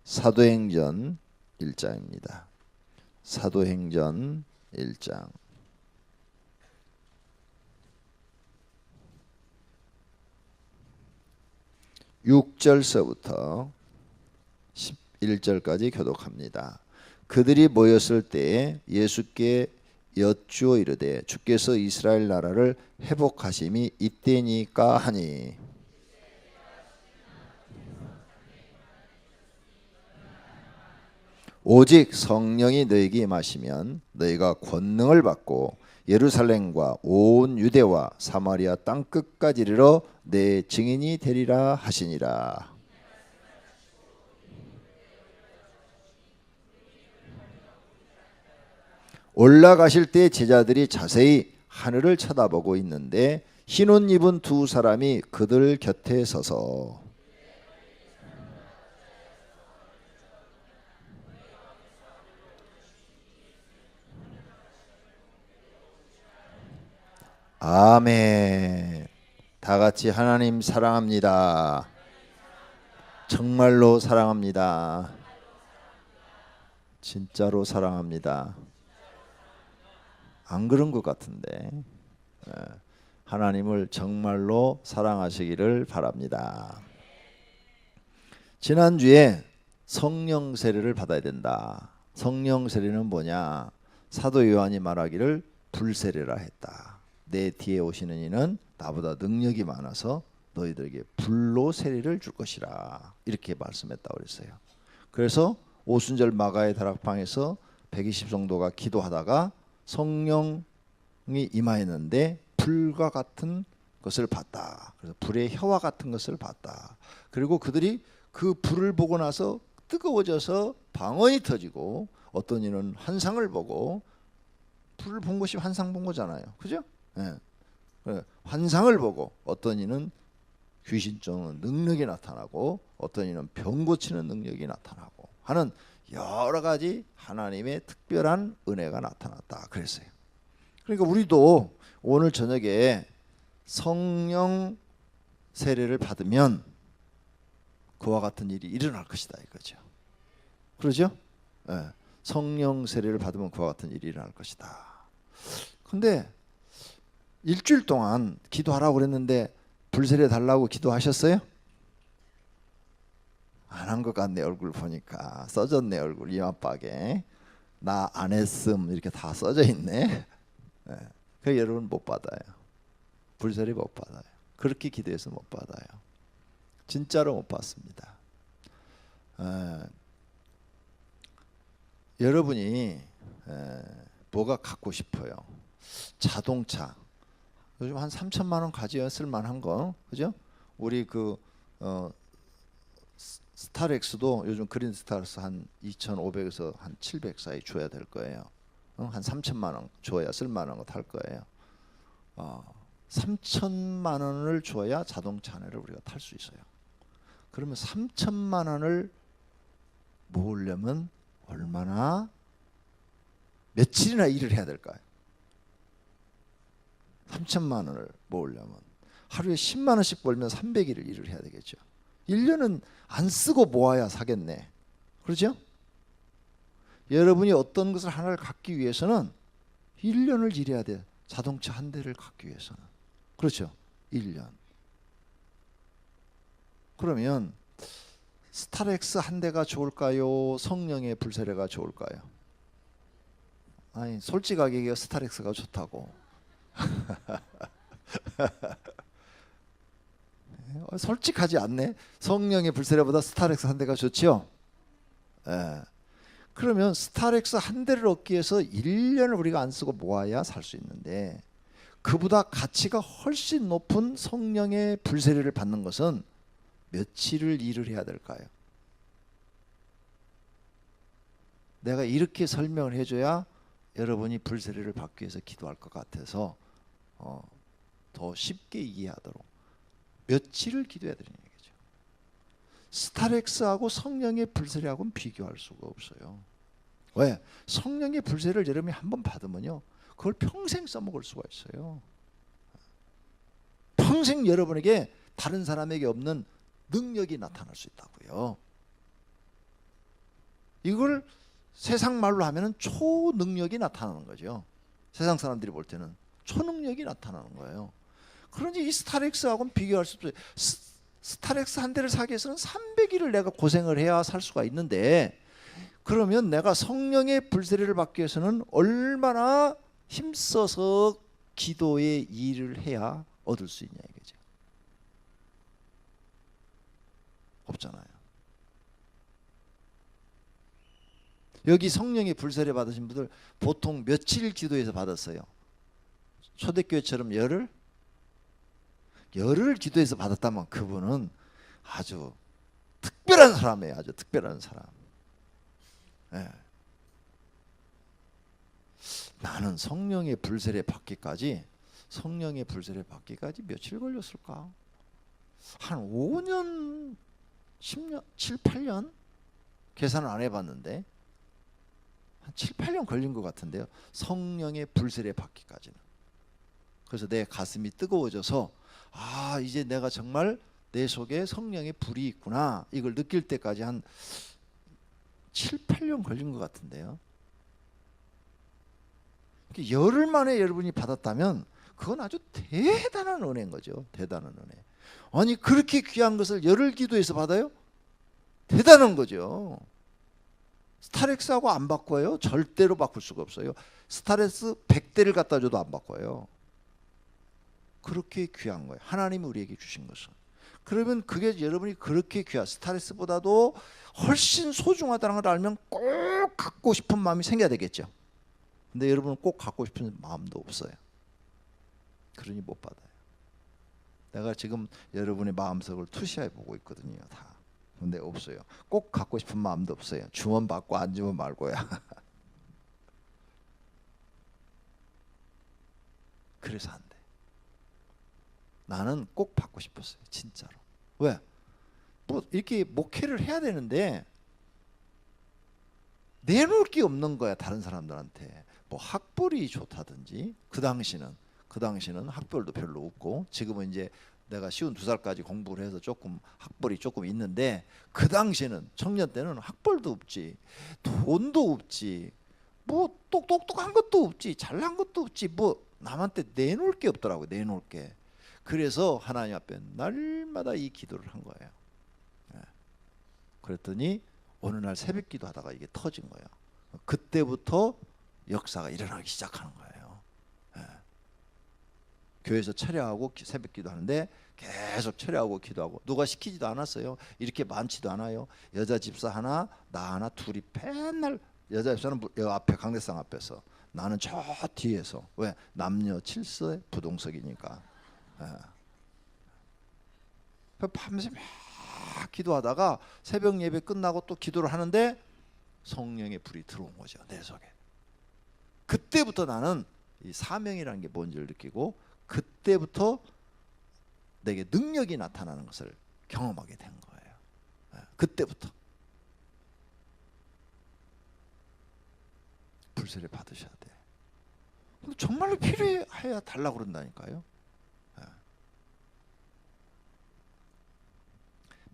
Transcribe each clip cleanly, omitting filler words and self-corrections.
사도행전 1장입니다. 사도행전 1장 6절서부터 11절까지 교독합니다. 그들이 모였을 때에 예수께 여쭈어 이르되 주께서 이스라엘 나라를 회복하심이 이때니까 하니 오직 성령이 너희에게 임하시면 너희가 권능을 받고 예루살렘과 온 유대와 사마리아 땅 끝까지 이르러 내 증인이 되리라 하시니라. 올라가실 때 제자들이 자세히 하늘을 쳐다보고 있는데 흰옷 입은 두 사람이 그들 곁에 서서 아멘. 다 같이 하나님 사랑합니다. 정말로 사랑합니다. 진짜로 사랑합니다. 안 그런 것 같은데 하나님을 정말로 사랑하시기를 바랍니다. 지난주에 성령 세례를 받아야 된다. 성령 세례는 뭐냐? 사도 요한이 말하기를 불세례라 했다. 내 뒤에 오시는 이는 나보다 능력이 많아서 너희들에게 불로 세례를 줄 것이라 이렇게 말씀했다고 그랬어요. 그래서 오순절 마가의 다락방에서 120 정도가 기도하다가 성령이 임하였는데 불과 같은 것을 봤다. 그래서 불의 혀와 같은 것을 봤다. 그리고 그들이 그 불을 보고 나서 뜨거워져서 방언이 터지고 어떤 이는 환상을 보고 불을 본 것이 환상 본 거잖아요. 그죠? 네. 환상을 보고 어떤 이는 귀신 쫓는 능력이 나타나고 어떤 이는 병 고치는 능력이 나타나고 하는 여러 가지 하나님의 특별한 은혜가 나타났다 그랬어요. 그러니까 우리도 오늘 저녁에 성령 세례를 받으면 그와 같은 일이 일어날 것이다 이거죠. 그러죠? 네. 성령 세례를 받으면 그와 같은 일이 일어날 것이다. 근데 일주일 동안 기도하라고 그랬는데 불세례 달라고 기도하셨어요? 안 한 것 같네. 얼굴 보니까 써졌네. 얼굴 이마박에 나 안 했음 이렇게 다 써져 있네. 네. 그래서 여러분 못 받아요. 불세례 못 받아요. 그렇게 기도해서 못 받아요. 진짜로 못 받습니다. 여러분이 뭐가 갖고 싶어요? 자동차. 요즘 한 3천만 원 가져야 쓸만한 거, 그죠? 우리 그 스타렉스도 요즘 그린 스타렉스 한 2,500에서 한 700 사이 줘야 될 거예요. 한 3천만 원 줘야 쓸만한 거 탈 거예요. 3천만 원을 줘야 자동차 하나를 우리가 탈 수 있어요. 그러면 3천만 원을 모으려면 얼마나 며칠이나 일을 해야 될까요? 3천만 원을 모으려면 하루에 10만 원씩 벌면 300일을 일을 해야 되겠죠. 1년은 안 쓰고 모아야 사겠네. 그렇죠? 여러분이 어떤 것을 하나를 갖기 위해서는 1년을 일해야 돼요. 자동차 한 대를 갖기 위해서는. 그렇죠? 1년. 그러면 스타렉스 한 대가 좋을까요? 성령의 불세례가 좋을까요? 아니, 솔직하게 얘기해 스타렉스가 좋다고. 솔직하지 않네. 성령의 불세례보다 스타렉스 한 대가 좋죠. 그러면 스타렉스 한 대를 얻기 위해서 1년을 우리가 안 쓰고 모아야 살 수 있는데 그보다 가치가 훨씬 높은 성령의 불세례를 받는 것은 며칠을 일을 해야 될까요? 내가 이렇게 설명을 해줘야 여러분이 불세례를 받기 위해서 기도할 것 같아서 더 쉽게 이해하도록 며칠을 기도해야 되는 얘기죠. 스타렉스하고 성령의 불세례하고는 비교할 수가 없어요. 왜? 성령의 불세례를 여러분이 한번 받으면요 그걸 평생 써먹을 수가 있어요. 평생 여러분에게 다른 사람에게 없는 능력이 나타날 수 있다고요. 이걸 세상 말로 하면은 초능력이 나타나는 거죠. 세상 사람들이 볼 때는 초능력이 나타나는 거예요. 그러니 이 스타렉스하고는 비교할 수 없어요. 스타렉스 한 대를 사기 위해서는 300일을 내가 고생을 해야 살 수가 있는데, 그러면 내가 성령의 불세례를 받기 위해서는 얼마나 힘써서 기도의 일을 해야 얻을 수 있냐 이거죠. 없잖아요. 여기 성령의 불세례 받으신 분들 보통 며칠 기도해서 받았어요? 초대교회처럼 열흘 기도해서 받았다면 그분은 아주 특별한 사람이에요. 아주 특별한 사람. 네. 나는 성령의 불세례 받기까지 며칠 걸렸을까? 한 5년, 10년, 7, 8년? 계산을 안 해봤는데 한 7, 8년 걸린 것 같은데요. 성령의 불세례 받기까지는. 그래서 내 가슴이 뜨거워져서 이제 내가 정말 내 속에 성령의 불이 있구나 이걸 느낄 때까지 한 7, 8년 걸린 것 같은데요. 열흘 만에 여러분이 받았다면 그건 아주 대단한 은혜인 거죠. 대단한 은혜. 아니 그렇게 귀한 것을 열흘 기도해서 받아요? 대단한 거죠. 스타렉스하고 안 바꿔요? 절대로 바꿀 수가 없어요. 스타렉스 100대를 갖다 줘도 안 바꿔요. 그렇게 귀한 거예요. 하나님이 우리에게 주신 것은. 그러면 그게 여러분이 그렇게 귀한, 스타렉스보다도 훨씬 소중하다는 걸 알면 꼭 갖고 싶은 마음이 생겨야 되겠죠. 근데 여러분은 꼭 갖고 싶은 마음도 없어요. 그러니 못 받아요. 내가 지금 여러분의 마음속을 투시해 보고 있거든요. 다. 근데 없어요. 꼭 갖고 싶은 마음도 없어요. 주면 받고 안 주면 말고야. 그래서 안 돼. 나는 꼭 받고 싶었어요. 진짜로. 왜? 뭐 이렇게 목회를 해야 되는데 내놓을 게 없는 거야. 다른 사람들한테. 뭐 학벌이 좋다든지. 그 당시는 학벌도 별로 없고, 지금은 이제 내가 52살까지 공부를 해서 조금 학벌이 조금 있는데, 그 당시에는 청년 때는 학벌도 없지, 돈도 없지, 뭐 똑똑한 것도 없지, 잘난 것도 없지, 뭐 남한테 내놓을 게 없더라고요. 내놓을 게. 그래서 하나님 앞에 날마다 이 기도를 한 거예요. 그랬더니 어느 날 새벽 기도하다가 이게 터진 거예요. 그때부터 역사가 일어나기 시작하는 거예요. 교회에서 철야하고 새벽 기도하는데 계속 철야하고 기도하고, 누가 시키지도 않았어요. 이렇게 많지도 않아요. 여자 집사 하나, 나 하나, 둘이 맨날, 여자 집사는 여 앞에 강대상 앞에서, 나는 저 뒤에서. 왜? 남녀 칠세 부동석이니까. 밤새 막 기도하다가 새벽 예배 끝나고 또 기도를 하는데 성령의 불이 들어온 거죠. 내 속에. 그때부터 나는 이 사명이라는 게 뭔지를 느끼고, 그때부터 내게 능력이 나타나는 것을 경험하게 된 거예요. 그때부터. 불세례 받으셔야 돼. 근데 정말로 필요해야 달라고 그런다니까요.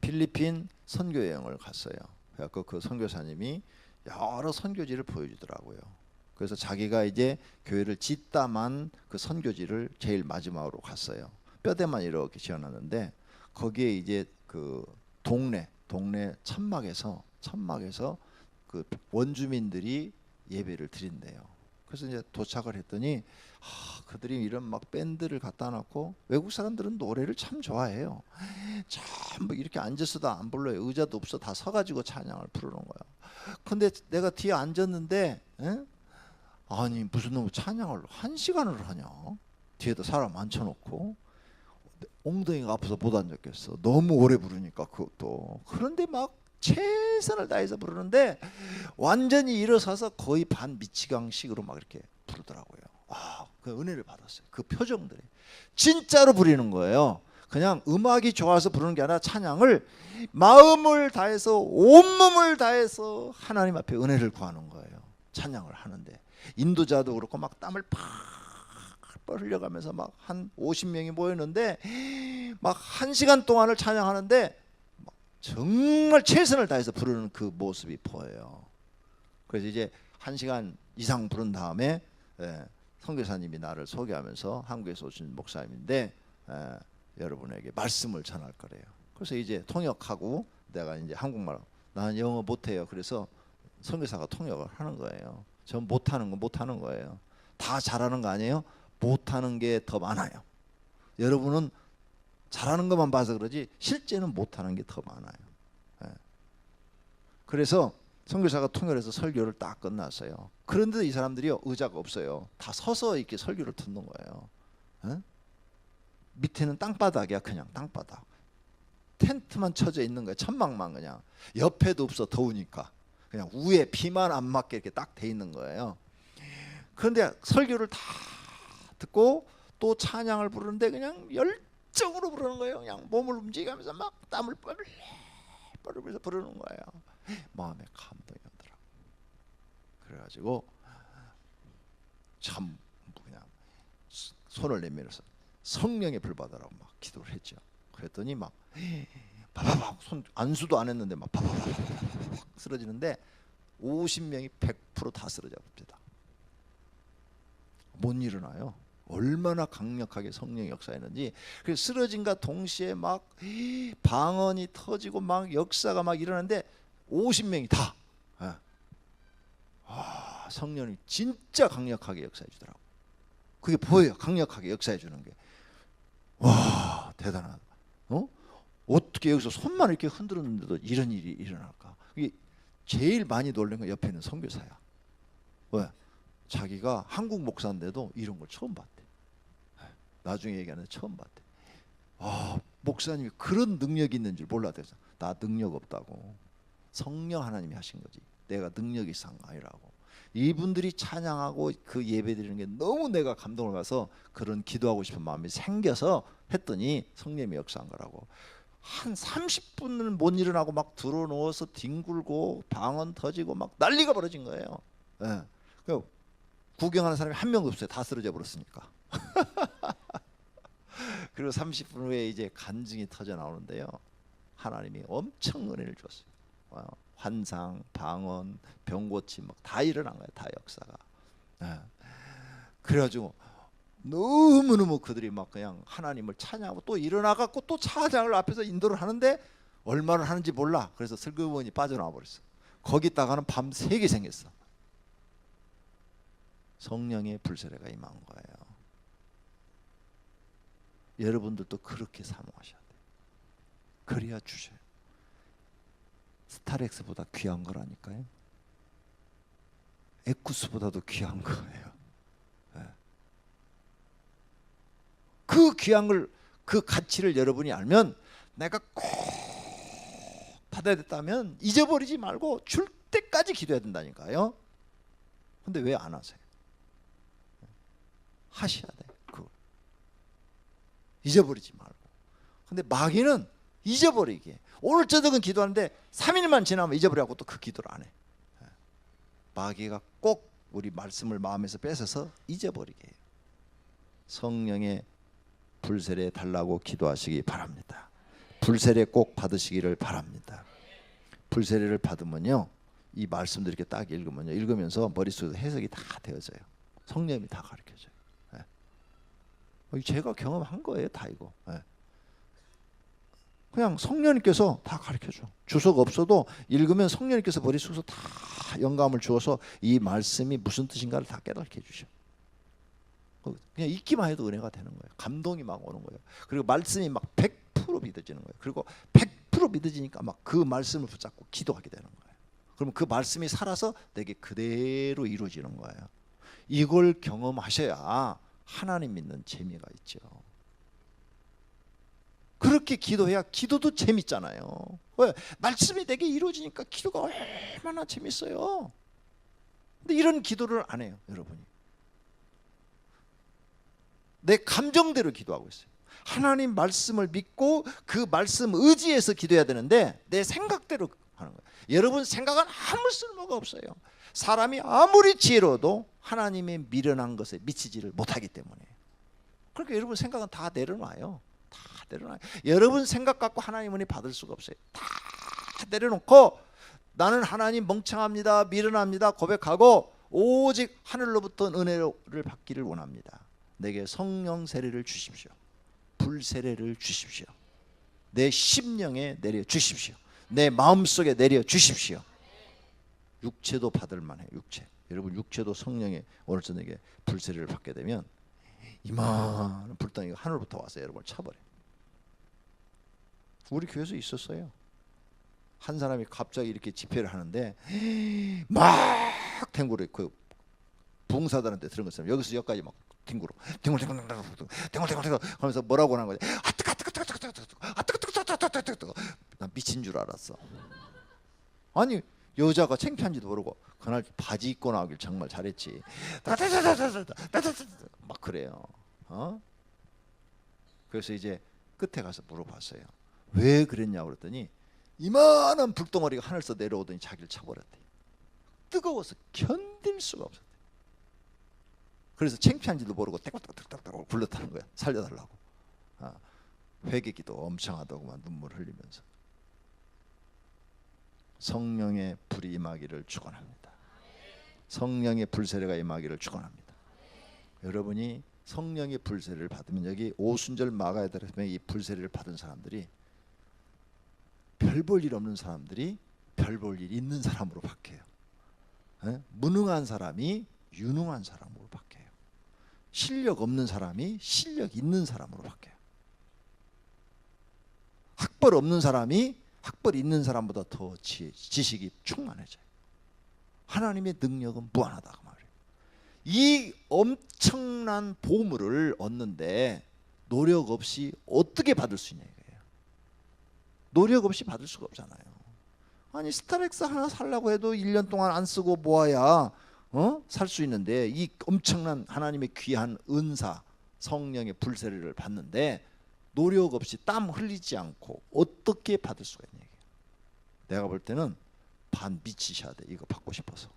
필리핀 선교 여행을 갔어요. 그래서 그 선교사님이 여러 선교지를 보여주더라고요. 그래서 자기가 이제 교회를 짓다만 그 선교지를 제일 마지막으로 갔어요. 뼈대만 이렇게 지어놨는데, 거기에 이제 그 동네 천막에서 그 원주민들이 예배를 드린대요. 그래서 이제 도착을 했더니 그들이 이런 막 밴드를 갖다 놨고, 외국 사람들은 노래를 참 좋아해요. 참 뭐 이렇게 앉아서도 안 불러요. 의자도 없어. 다 서가지고 찬양을 부르는 거야. 근데 내가 뒤에 앉았는데, 아니 무슨 놈의 찬양을 1시간을 하냐? 뒤에다 사람 앉혀놓고. 엉덩이가 아파서 못 앉았겠어. 너무 오래 부르니까 그것도. 그런데 막 최선을 다해서 부르는데 완전히 일어서서 거의 반 미치광식으로 막 이렇게 부르더라고요. 그 은혜를 받았어요. 그 표정들이 진짜로 부리는 거예요. 그냥 음악이 좋아서 부르는 게 아니라 찬양을 마음을 다해서 온몸을 다해서 하나님 앞에 은혜를 구하는 거예요. 찬양을 하는데 인도자도 그렇고 막 땀을 팍 흘려가면서 막 한 50명이 모였는데 막 1시간 동안을 찬양하는데 정말 최선을 다해서 부르는 그 모습이 보여요. 그래서 이제 1시간 이상 부른 다음에 선교사님이 나를 소개하면서 한국에서 오신 목사님인데 여러분에게 말씀을 전할 거래요. 그래서 이제 통역하고 내가 이제 한국말 나는 영어 못해요. 그래서 선교사가 통역을 하는 거예요. 전 못하는 거 못하는 거예요. 다 잘하는 거 아니에요? 못하는 게 더 많아요. 여러분은 잘하는 것만 봐서 그러지 실제는 못하는 게 더 많아요. 그래서 선교사가 통역해서 설교를 딱 끝났어요. 그런데 이 사람들이 의자가 없어요. 다 서서 이렇게 설교를 듣는 거예요. 밑에는 땅바닥이야. 그냥 땅바닥. 텐트만 쳐져 있는 거야. 천막만 그냥. 옆에도 없어. 더우니까. 그냥 위에 비만 안 맞게 이렇게 딱 돼 있는 거예요. 그런데 설교를 다 듣고 또 찬양을 부르는데 그냥 열정으로 부르는 거예요. 그냥 몸을 움직이면서 막 땀을 뻘뻘 부르는 거예요. 마음에 감동이 오더라고. 그래가지고 참 그냥 손을 내밀어서 성령의 불 받으라고 막 기도를 했죠. 그랬더니 막 바바박 손 안수도 안 했는데 막 바바박 쓰러지는데 50명이 100% 다 쓰러져 봅니다. 못 일어나요. 얼마나 강력하게 성령의 역사했는지. 그래서 쓰러진과 동시에 막 방언이 터지고 막 역사가 막 일어나는데 50명이 다 성령이 진짜 강력하게 역사해 주더라고. 그게 보여요. 강력하게 역사해 주는 게. 와, 대단하다. 어떻게 여기서 손만 이렇게 흔들었는데도 이런 일이 일어날까? 이게 제일 많이 놀란 건 옆에 있는 선교사야. 왜? 자기가 한국 목사인데도 이런 걸 처음 봤대. 나중에 얘기하는데 처음 봤대. 목사님이 그런 능력이 있는 줄 몰랐대. 나 능력 없다고. 성령 하나님이 하신 거지. 내가 능력이 있는 거 아니라고. 이분들이 찬양하고 그 예배 드리는 게 너무 내가 감동을 받아서 그런 기도하고 싶은 마음이 생겨서 했더니 성령이 역사한 거라고. 한 30분을 못 일어나고 막 들어 누워서 뒹굴고 방언 터지고 막 난리가 벌어진 거예요. 구경하는 사람이 한 명도 없어요. 다 쓰러져 버렸으니까. 그리고 30분 후에 이제 간증이 터져 나오는데요. 하나님이 엄청 은혜를 줬어요. 환상, 방언, 병고침 막 다 일어난 거예요. 다 역사가. 그래가지고 너무너무 그들이 막 그냥 하나님을 찬양하고 또 일어나갖고 또 찬양을 앞에서 인도를 하는데 얼마나 하는지 몰라. 그래서 슬그머니 빠져나와 버렸어. 거기다가는 밤 새게 생겼어. 성령의 불세례가 임한 거예요. 여러분들도 그렇게 사모하셔야 돼요. 그래야 주셔요. 스타렉스보다 귀한 거라니까요. 에쿠스보다도 귀한 거예요. 그 귀한 걸, 그 가치를 여러분이 알면 내가 꼭 받아야 됐다면 잊어버리지 말고 줄 때까지 기도해야 된다니까요. 근데 왜 안 하세요? 하셔야 돼. 그걸 잊어버리지 말고. 근데 마귀는 잊어버리게. 오늘 저녁은 기도하는데 3일만 지나면 잊어버리고 또 그 기도를 안 해. 마귀가 꼭 우리 말씀을 마음에서 뺏어서 잊어버리게 해요. 성령의 불세례 달라고 기도하시기 바랍니다. 불세례 꼭 받으시기를 바랍니다. 불세례를 받으면요, 이 말씀들 이렇게 딱 읽으면요, 읽으면서 머릿속에서 해석이 다 되어져요. 성령님이 다 가르쳐줘요. 제가 경험한 거예요, 다 이거. 그냥 성령님께서 다 가르쳐줘. 주소가 없어도 읽으면 성령님께서 머릿속에서 다 영감을 주어서 이 말씀이 무슨 뜻인가를 다 깨닫게 해주셔. 그냥 읽기만 해도 은혜가 되는 거예요. 감동이 막 오는 거예요. 그리고 말씀이 막 100% 믿어지는 거예요. 그리고 100% 믿어지니까 막 그 말씀을 붙잡고 기도하게 되는 거예요. 그러면 그 말씀이 살아서 내게 그대로 이루어지는 거예요. 이걸 경험하셔야 하나님 믿는 재미가 있죠. 그렇게 기도해야 기도도 재밌잖아요. 왜? 말씀이 내게 이루어지니까 기도가 얼마나 재밌어요. 근데 이런 기도를 안 해요, 여러분이. 내 감정대로 기도하고 있어요. 하나님 말씀을 믿고 그 말씀 의지해서 기도해야 되는데 내 생각대로 하는 거예요. 여러분 생각은 아무 쓸모가 없어요. 사람이 아무리 지혜로워도 하나님의 미련한 것에 미치지를 못하기 때문에. 그러니까 여러분 생각은 다 내려놔요. 다 내려놔요. 여러분 생각 갖고 하나님 은혜 받을 수가 없어요. 다 내려놓고 나는 하나님 멍청합니다, 미련합니다 고백하고 오직 하늘로부터 은혜를 받기를 원합니다. 내게 성령 세례를 주십시오. 불 세례를 주십시오. 내 심령에 내려 주십시오. 내 마음속에 내려 주십시오. 육체도 받을 만해. 육체. 여러분 육체도 성령의 오늘 저녁에 불 세례를 받게 되면 이만한 불덩이가 하늘부터 와서 여러분을 차버려요. 우리 교회에서 있었어요. 한 사람이 갑자기 이렇게 집회를 하는데 막 탱구를 그 봉사단한테 들은 것처럼 여기서 여기까지 막 탱구로 탱굴 하면서 뭐라고 하는 거지? 아 뜨거 나 미친 줄 알았어. 아니 여자가 창피한지도 모르고 그날 바지 입고 나오길 정말 잘했지. 막 그래요. 그래서 이제 끝에 가서 물어봤어요. 왜 그랬냐고 그랬더니 이만한 불덩어리가 하늘에서 내려오더니 자기를 차버렸대. 뜨거워서 견딜 수가 없었대. 그래서 창피한지도 모르고 떼굴떼굴떼굴 굴렀다는 거야. 살려달라고. 회개기도 엄청 하더구만 눈물 흘리면서. 성령의 불이 임하기를 축원합니다. 성령의 불세례가 임하기를 축원합니다. 여러분이 성령의 불세례를 받으면 여기 오순절 마가에다가 이 불세례를 받은 사람들이 별 볼 일 없는 사람들이 별 볼 일 있는 사람으로 바뀌어요. 무능한 사람이 유능한 사람으로 바뀌어요. 실력 없는 사람이 실력 있는 사람으로 바뀌어요. 학벌 없는 사람이 학벌 있는 사람보다 더 지식이 충만해져요. 하나님의 능력은 무한하다 그 말이에요. 이 엄청난 보물을 얻는데 노력 없이 어떻게 받을 수 있냐 이거예요. 노력 없이 받을 수가 없잖아요. 아니 스타렉스 하나 살려고 해도 1년 동안 안 쓰고 모아야 살 수 있는데 이 엄청난 하나님의 귀한 은사 성령의 불세례를 받는데 노력 없이 땀 흘리지 않고 어떻게 받을 수가 있냐 이게. 내가 볼 때는 반 미치셔야 돼. 이거 받고 싶어서.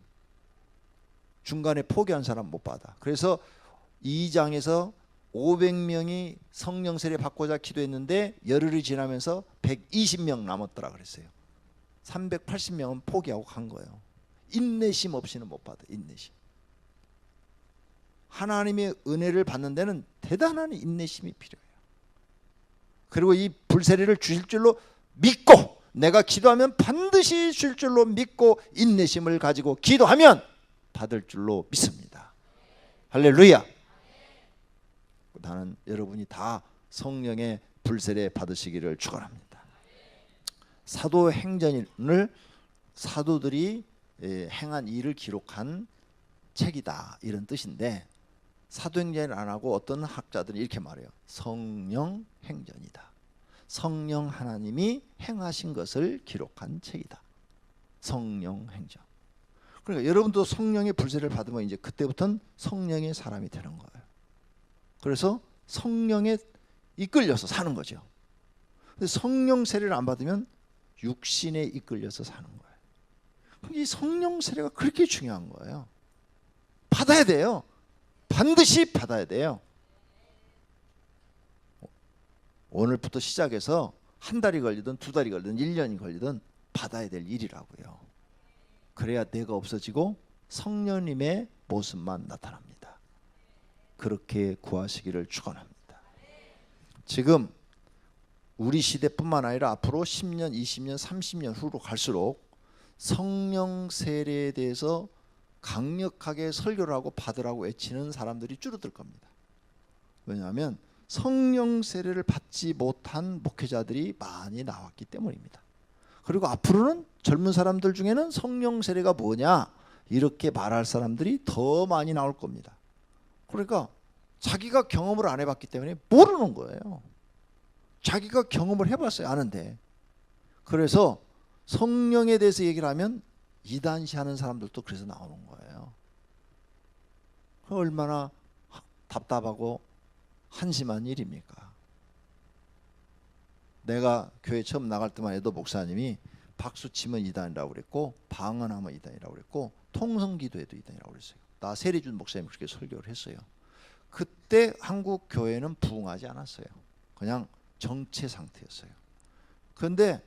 중간에 포기한 사람 못 받아. 그래서 2장에서 500명이 성령 세례 받고자 기도했는데 열흘이 지나면서 120명 남았더라 그랬어요. 380명은 포기하고 간 거예요. 인내심 없이는 못 받아. 인내심. 하나님의 은혜를 받는 데는 대단한 인내심이 필요해요. 그리고 이 불세례를 주실 줄로 믿고 내가 기도하면 반드시 줄 줄로 믿고 인내심을 가지고 기도하면 받을 줄로 믿습니다. 할렐루야. 나는 여러분이 다 성령의 불세례 받으시기를 축원합니다. 사도행전을 사도들이 행한 일을 기록한 책이다 이런 뜻인데 사도행전을 안 하고 어떤 학자들이 이렇게 말해요. 성령 행전이다. 성령 하나님이 행하신 것을 기록한 책이다. 성령 행전. 그러니까 여러분도 성령의 불세를 받으면 이제 그때부터는 성령의 사람이 되는 거예요. 그래서 성령에 이끌려서 사는 거죠. 근데 성령 세례를 안 받으면 육신에 이끌려서 사는 거예요. 이 성령 세례가 그렇게 중요한 거예요. 받아야 돼요. 반드시 받아야 돼요. 오늘부터 시작해서 한 달이 걸리든 두 달이 걸리든 1년이 걸리든 받아야 될 일이라고요. 그래야 내가 없어지고 성령님의 모습만 나타납니다. 그렇게 구하시기를 축원합니다. 지금 우리 시대뿐만 아니라 앞으로 10년, 20년, 30년 후로 갈수록 성령 세례에 대해서 강력하게 설교를 하고 받으라고 외치는 사람들이 줄어들 겁니다. 왜냐하면 성령 세례를 받지 못한 목회자들이 많이 나왔기 때문입니다. 그리고 앞으로는 젊은 사람들 중에는 성령 세례가 뭐냐 이렇게 말할 사람들이 더 많이 나올 겁니다. 그러니까 자기가 경험을 안 해봤기 때문에 모르는 거예요. 자기가 경험을 해봤어야 아는데. 그래서 성령에 대해서 얘기를 하면 이단시하는 사람들도 그래서 나오는 거예요. 얼마나 답답하고 한심한 일입니까? 내가 교회 처음 나갈 때만 해도 목사님이 박수 치면 이단이라고 그랬고 방언하면 이단이라고 그랬고 통성기도해도 이단이라고 그랬어요. 나 세례준 목사님 그렇게 설교를 했어요. 그때 한국 교회는 부흥하지 않았어요. 그냥 정체 상태였어요. 그런데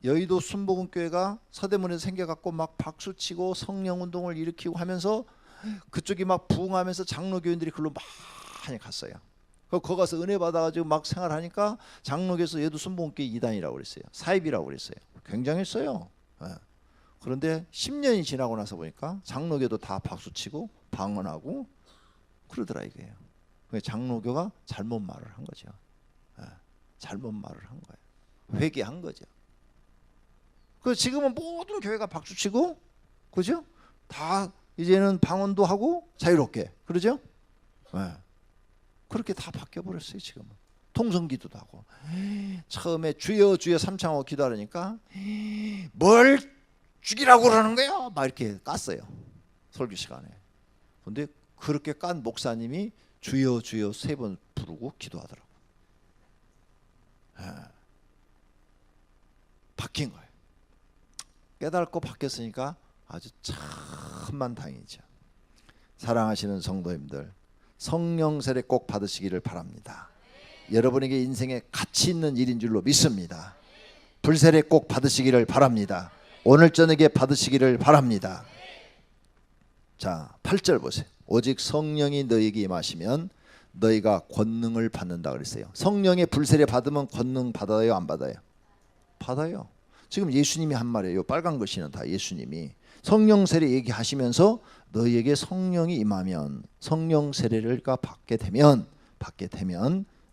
여의도 순복음교회가 서대문에서 생겨갖고 막 박수치고 성령운동을 일으키고 하면서 그쪽이 막 부흥하면서 장로교인들이 글로 많이 갔어요. 거기 가서 은혜 받아가지고 막 생활하니까 장로교에서 여의도 순복음교회 이단이라고 그랬어요. 사입이라고 그랬어요. 굉장했어요. 그런데 10년이 지나고 나서 보니까 장로교도 다 박수치고 방언하고 그러더라 이게요. 장로교가 잘못 말을 한 거죠. 잘못 말을 한 거예요. 회개한 거죠. 그 지금은 모든 교회가 박수치고, 그죠? 다 이제는 방언도 하고 자유롭게, 그러죠? 그렇게 다 바뀌어 버렸어요 지금은. 통성기도도 하고. 처음에 주여 주여 삼창하고 기도하려니까 뭘 죽이라고 그러는 거야? 막 이렇게 깠어요 설교 시간에. 근데 그렇게 깐 목사님이 주여 주여 3번 부르고 기도하더라고. 바뀐 거예요. 깨닫고 바뀌었으니까 아주 천만다행이죠. 사랑하시는 성도님들, 성령 세례 꼭 받으시기를 바랍니다. 여러분에게 인생에 가치 있는 일인 줄로 믿습니다. 불세례 꼭 받으시기를 바랍니다. 오늘 저녁에 받으시기를 바랍니다. 자, 8절 보세요. 오직 성령이 너희에게 임하시면 너희가 권능을 받는다 그랬어요. 성령의 불세례 받으면 권능 받아요, 안 받아요? 받아요. 지금 예수님이 한 말이에요. 빨간 글씨는 다 예수님이 성령 세례 얘기하시면서 너희에게 성령이 임하면, 성령 세례를 받게 되면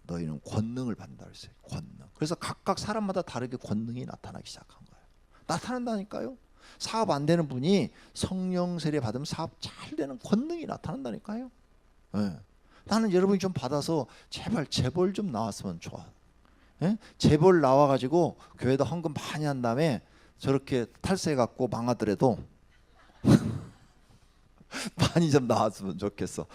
너희는 권능을 받는다 그랬어요. 권능. 그래서 각각 사람마다 다르게 권능이 나타나기 시작한 거예요. 나타난다니까요. 사업 안 되는 분이 성령 세례 받으면 사업 잘 되는 권능이 나타난다니까요. 나는 여러분이 좀 받아서 제발 재벌 좀 나왔으면 좋아. 재벌 나와가지고 교회에다 헌금 많이 한 다음에 저렇게 탈세해갖고 망하더라도 많이 좀 나왔으면 좋겠어.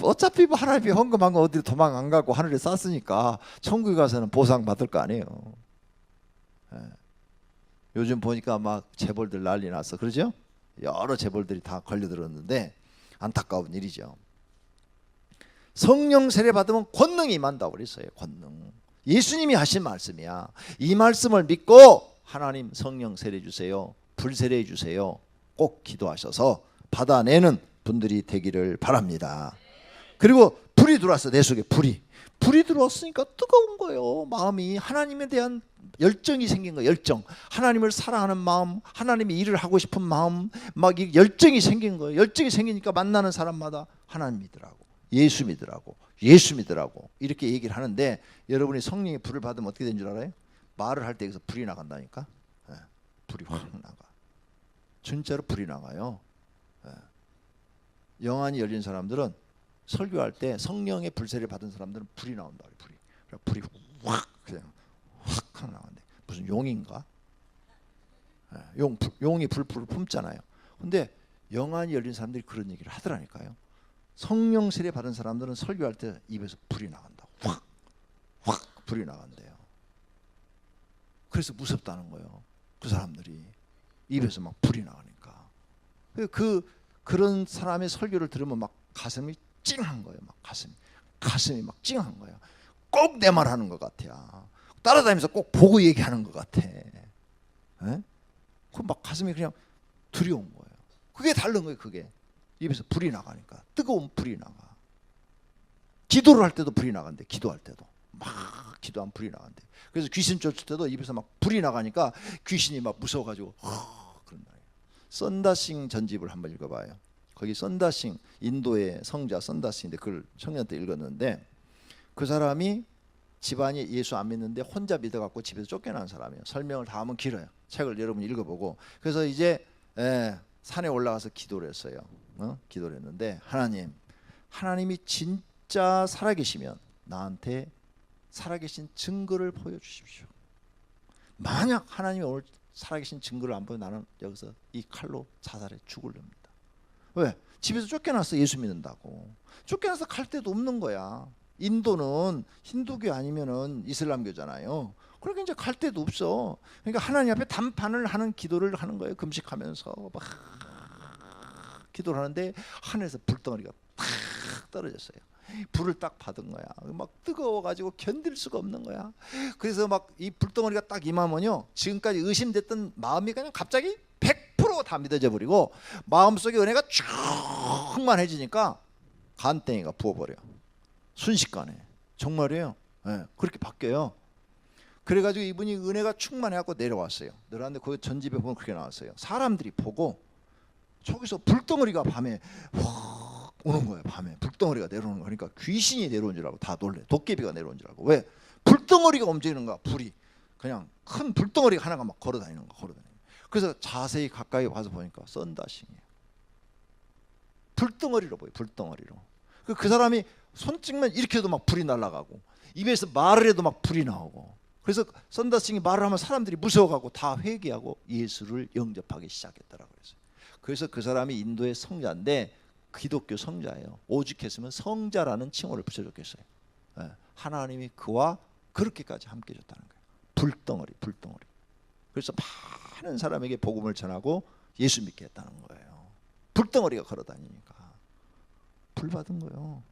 어차피 하나님이 헌금한 거 어디 도망 안 가고 하늘에 쌌으니까 천국에 가서는 보상 받을 거 아니에요. 요즘 보니까 막 재벌들 난리 났어. 그러죠? 여러 재벌들이 다 걸려들었는데 안타까운 일이죠. 성령 세례 받으면 권능이 임한다고 그랬어요. 권능. 예수님이 하신 말씀이야. 이 말씀을 믿고 하나님 성령 세례 주세요, 불세례 주세요 꼭 기도하셔서 받아내는 분들이 되기를 바랍니다. 그리고 불이 들어왔어. 내 속에 불이 들어왔으니까 뜨거운 거예요. 마음이 하나님에 대한 열정이 생긴 거예요. 열정. 하나님을 사랑하는 마음, 하나님의 일을 하고 싶은 마음, 막 열정이 생긴 거예요. 열정이 생기니까 만나는 사람마다 하나님 믿으라고, 예수 믿으라고 이렇게 얘기를 하는데, 여러분이 성령의 불을 받으면 어떻게 되는 줄 알아요? 말을 할 때 여기서 불이 나간다니까. 불이 확 나가. 진짜로 불이 나가요. 영안이 열린 사람들은 설교할 때 성령의 불세를 받은 사람들은 불이 나온다. 불이 확 그냥 확 나간대. 무슨 용인가? 용이 불을 품잖아요. 근데 영안이 열린 사람들이 그런 얘기를 하더라니까요. 성령 세례 받은 사람들은 설교할 때 입에서 불이 나간다고. 확 불이 나간대요. 그래서 무섭다는 거예요. 그 사람들이 입에서 막 불이 나가니까. 그런 사람의 설교를 들으면 막 가슴이 찡한 거예요. 막 가슴이 막 찡한 거예요. 꼭 내 말 하는 것 같아요. 따라다니면서 꼭 보고 얘기하는 것 같아. 그 막 가슴이 그냥 두려운 거예요. 그게 다른 거예요. 그게 입에서 불이 나가니까. 뜨거운 불이 나가. 기도를 할 때도 불이 나간대. 기도할 때도 막 기도하면 불이 나간대. 그래서 귀신 쫓을 때도 입에서 막 불이 나가니까 귀신이 막 무서워가지고 그런다. 썬다싱 전집을 한번 읽어봐요. 거기 썬다싱, 인도의 성자 썬다싱인데 그걸 청년 때 읽었는데, 그 사람이 집안이 예수 안 믿는데 혼자 믿어갖고 집에서 쫓겨난 사람이에요. 설명을 다 하면 길어요. 책을 여러분 읽어보고. 그래서 이제 산에 올라가서 기도를 했어요. 기도를 했는데, 하나님이 진짜 살아계시면 나한테 살아계신 증거를 보여주십시오. 만약 하나님이 오늘 살아계신 증거를 안 보여 나는 여기서 이 칼로 자살해 죽으렵니다. 왜? 집에서 쫓겨났어. 예수 믿는다고. 쫓겨나서 갈 데도 없는 거야. 인도는 힌두교 아니면은 이슬람교잖아요. 그러니까 이제 갈 데도 없어. 그러니까 하나님 앞에 단판을 하는 기도를 하는 거예요. 금식하면서 막 기도를 하는데 하늘에서 불덩어리가 탁 떨어졌어요. 불을 딱 받은 거야. 막 뜨거워가지고 견딜 수가 없는 거야. 그래서 막 이 불덩어리가 딱 임하면요, 지금까지 의심됐던 마음이 그냥 갑자기 100%다 믿어져 버리고 마음속에 은혜가 충만해지니까 간땡이가 부어버려. 순식간에. 정말이에요. 네, 그렇게 바뀌어요. 그래가지고 이분이 은혜가 충만해갖고 내려왔어요. 내려왔는데 거기 전집에 보면 그렇게 나왔어요. 사람들이 보고 저기서 불덩어리가 밤에 확 오는 거예요. 밤에 불덩어리가 내려오는 거. 그러니까 귀신이 내려온 줄 알고 다 놀래. 도깨비가 내려온 줄 알고. 왜? 불덩어리가 움직이는 거야. 불이 그냥 큰 불덩어리 하나가 막 걸어다니는 거야. 그래서 자세히 가까이 와서 보니까 썬다싱이에요. 불덩어리로 보여. 불덩어리로. 그 사람이 손 찍면 이렇게 해도 막 불이 날아가고 입에서 말을 해도 막 불이 나오고. 그래서 썬다싱이 말을 하면 사람들이 무서워가고 다 회개하고 예수를 영접하기 시작했다라고 그랬어요. 그래서 그 사람이 인도의 성자인데 기독교 성자예요. 오죽했으면 성자라는 칭호를 붙여줬겠어요. 네. 하나님이 그와 그렇게까지 함께 해줬다는 거예요. 불덩어리. 그래서 많은 사람에게 복음을 전하고 예수 믿게 했다는 거예요. 불덩어리가 걸어다니니까. 불 받은 거예요.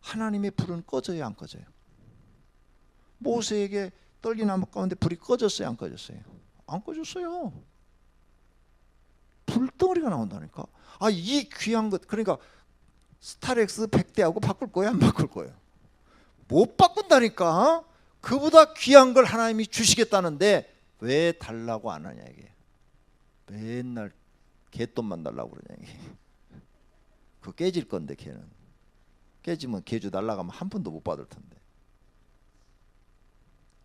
하나님의 불은 꺼져요, 안 꺼져요? 모세에게 떨기나무 가운데 불이 꺼졌어요, 안 꺼졌어요? 안 꺼졌어요. 불덩어리가 나온다니까. 이 귀한 것, 그러니까 스타렉스 100대하고 바꿀 거예요, 안 바꿀 거예요? 못 바꾼다니까. 그보다 귀한 걸 하나님이 주시겠다는데 왜 달라고 안 하냐 이게. 맨날 개돈만 달라고 그러냐 이게. 그거 깨질 건데 걔는. 깨지면 개주 날아가면 한 푼도 못 받을 텐데.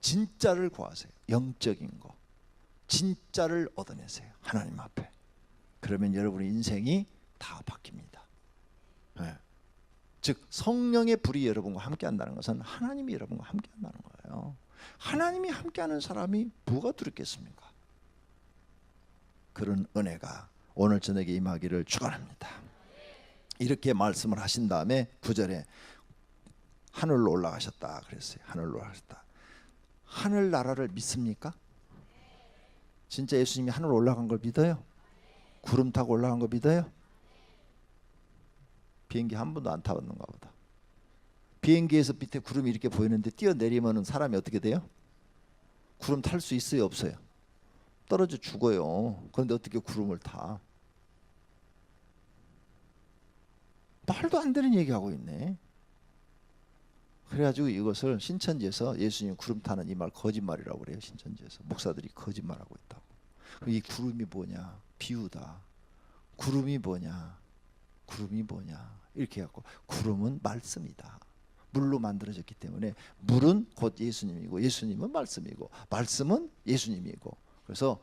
진짜를 구하세요. 영적인 거. 진짜를 얻어내세요. 하나님 앞에. 그러면 여러분의 인생이 다 바뀝니다. 네. 즉 성령의 불이 여러분과 함께 한다는 것은 하나님이 여러분과 함께 한다는 거예요. 하나님이 함께하는 사람이 뭐가 두렵겠습니까? 그런 은혜가 오늘 저녁에 임하기를 축원합니다. 이렇게 말씀을 하신 다음에 9절에 하늘로 올라가셨다 그랬어요. 하늘로 올라가셨다. 하늘나라를 믿습니까? 진짜 예수님이 하늘로 올라간 걸 믿어요? 구름 타고 올라간 거 믿어요? 비행기 한 번도 안 타봤는가 보다. 비행기에서 밑에 구름이 이렇게 보이는데 뛰어내리면 사람이 어떻게 돼요? 구름 탈 수 있어요, 없어요? 떨어져 죽어요. 그런데 어떻게 구름을 타? 말도 안 되는 얘기하고 있네. 그래가지고 이것을 신천지에서 예수님 구름 타는 이 말 거짓말이라고 그래요. 신천지에서 목사들이 거짓말하고 있다고. 이 구름이 뭐냐? 비유다. 구름이 뭐냐? 이렇게 해갖고 구름은 말씀이다. 물로 만들어졌기 때문에 물은 곧 예수님이고 예수님은 말씀이고 말씀은 예수님이고 그래서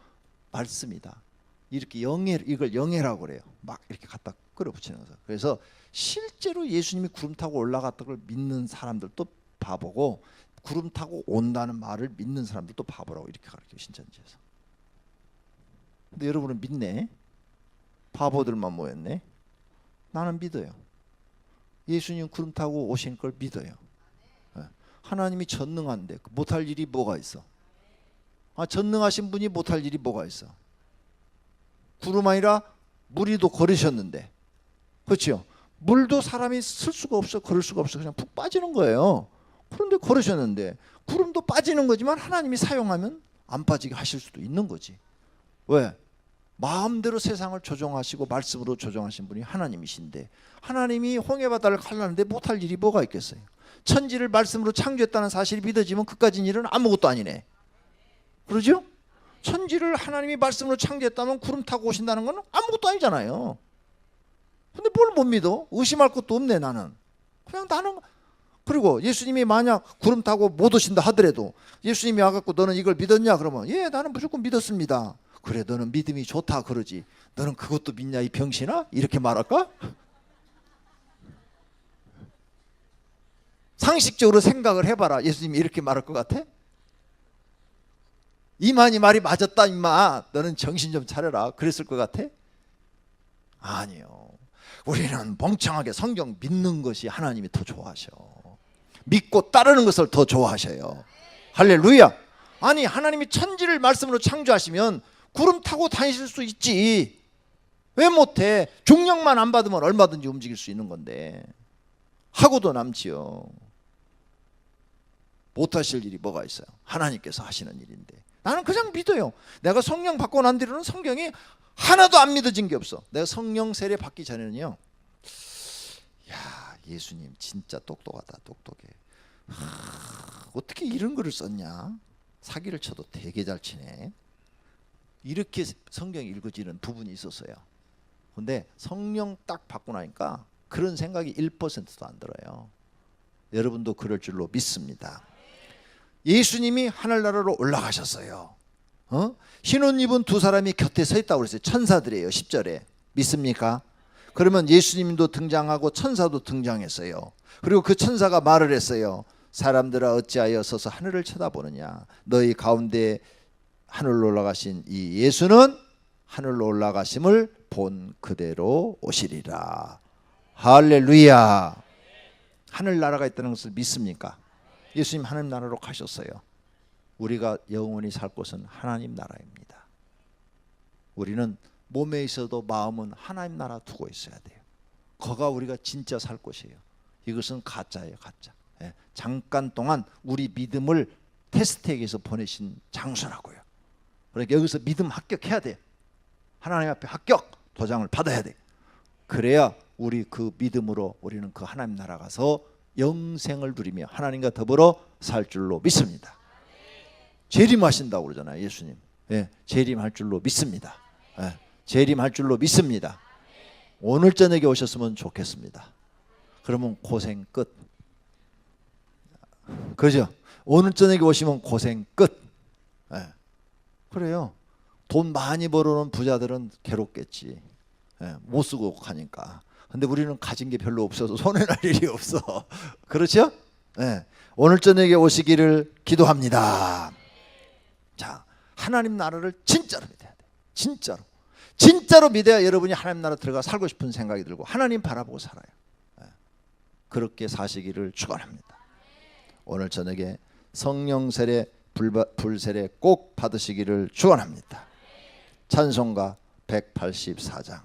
말씀이다. 이렇게 이걸 영예라고 그래요. 막 이렇게 갖다 끌어붙이는 거죠. 그래서 실제로 예수님이 구름 타고 올라갔던 걸 믿는 사람들도 바보고 구름 타고 온다는 말을 믿는 사람들도 바보라고 이렇게 가르쳐요. 신천지에서. 근데 여러분은 믿네. 바보들만 모였네. 나는 믿어요. 예수님 구름 타고 오신 걸 믿어요. 하나님이 전능한데 못할 일이 뭐가 있어? 전능하신 분이 못할 일이 뭐가 있어? 구름 아니라 물이도 걸으셨는데, 그렇죠? 물도 사람이 쓸 수가 없어, 걸을 수가 없어. 그냥 푹 빠지는 거예요. 그런데 걸으셨는데 구름도 빠지는 거지만 하나님이 사용하면 안 빠지게 하실 수도 있는 거지. 왜? 마음대로 세상을 조종하시고 말씀으로 조종하신 분이 하나님이신데 하나님이 홍해바다를 갈라는데 못할 일이 뭐가 있겠어요? 천지를 말씀으로 창조했다는 사실이 믿어지면 그까진 일은 아무것도 아니네. 그러죠? 천지를 하나님이 말씀으로 창조했다면 구름 타고 오신다는 건 아무것도 아니잖아요. 근데 뭘 못 믿어? 의심할 것도 없네 나는. 그냥 나는. 그리고 예수님이 만약 구름 타고 못 오신다 하더라도 예수님이 와갖고 너는 이걸 믿었냐? 그러면 예, 나는 무조건 믿었습니다. 그래, 너는 믿음이 좋다 그러지. 너는 그것도 믿냐 이 병신아? 이렇게 말할까? 상식적으로 생각을 해봐라. 예수님이 이렇게 말할 것 같아? 이만희 말이 맞았다 임마. 너는 정신 좀 차려라. 그랬을 것 같아? 아니요. 우리는 멍청하게 성경 믿는 것이 하나님이 더 좋아하셔. 믿고 따르는 것을 더 좋아하셔요. 할렐루야. 아니 하나님이 천지를 말씀으로 창조하시면 구름 타고 다니실 수 있지. 왜 못해? 중력만 안 받으면 얼마든지 움직일 수 있는 건데. 하고도 남지요. 못하실 일이 뭐가 있어요? 하나님께서 하시는 일인데 나는 그냥 믿어요. 내가 성령 받고 난 뒤로는 성경이 하나도 안 믿어진 게 없어. 내가 성령 세례 받기 전에는요, 야, 예수님 진짜 똑똑하다, 똑똑해. 어떻게 이런 글을 썼냐? 사기를 쳐도 되게 잘 치네. 이렇게 성경이 읽어지는 부분이 있었어요. 근데 성령 딱 받고 나니까 그런 생각이 1%도 안 들어요. 여러분도 그럴 줄로 믿습니다. 예수님이 하늘나라로 올라가셨어요. 흰옷 입은 두 사람이 곁에 서 있다고 그랬어요. 천사들이에요. 10절에. 믿습니까? 그러면 예수님도 등장하고 천사도 등장했어요. 그리고 그 천사가 말을 했어요. 사람들아 어찌하여 서서 하늘을 쳐다보느냐. 너희 가운데 하늘로 올라가신 이 예수는 하늘로 올라가심을 본 그대로 오시리라. 할렐루야. 하늘나라가 있다는 것을 믿습니까? 예수님 하늘나라로 가셨어요. 우리가 영원히 살 곳은 하나님 나라입니다. 우리는 몸에 있어도 마음은 하나님 나라 두고 있어야 돼요. 거가 우리가 진짜 살 곳이에요. 이것은 가짜예요, 가짜. 잠깐 동안 우리 믿음을 테스트에게서 보내신 장소라고요. 그러니까 여기서 믿음 합격해야 돼요. 하나님 앞에 합격 도장을 받아야 돼요. 그래야 우리 그 믿음으로 우리는 그 하나님 나라 가서 영생을 누리며 하나님과 더불어 살 줄로 믿습니다. 재림하신다고 그러잖아요, 예수님. 재림할 줄로 믿습니다. 재림할 줄로 믿습니다. 오늘 저녁에 오셨으면 좋겠습니다. 그러면 고생 끝. 그죠? 오늘 저녁에 오시면 고생 끝. 그래요. 돈 많이 벌어놓은 부자들은 괴롭겠지. 못 쓰고 가니까. 근데 우리는 가진 게 별로 없어서 손해 날 일이 없어. 그렇죠? 오늘 저녁에 오시기를 기도합니다. 자, 하나님 나라를 진짜로 믿어야 돼. 진짜로 믿어야 여러분이 하나님 나라 들어가 살고 싶은 생각이 들고 하나님 바라보고 살아요. 그렇게 사시기를 축원합니다. 오늘 저녁에 성령 세례 불세례 꼭 받으시기를 축원합니다. 찬송가 184장.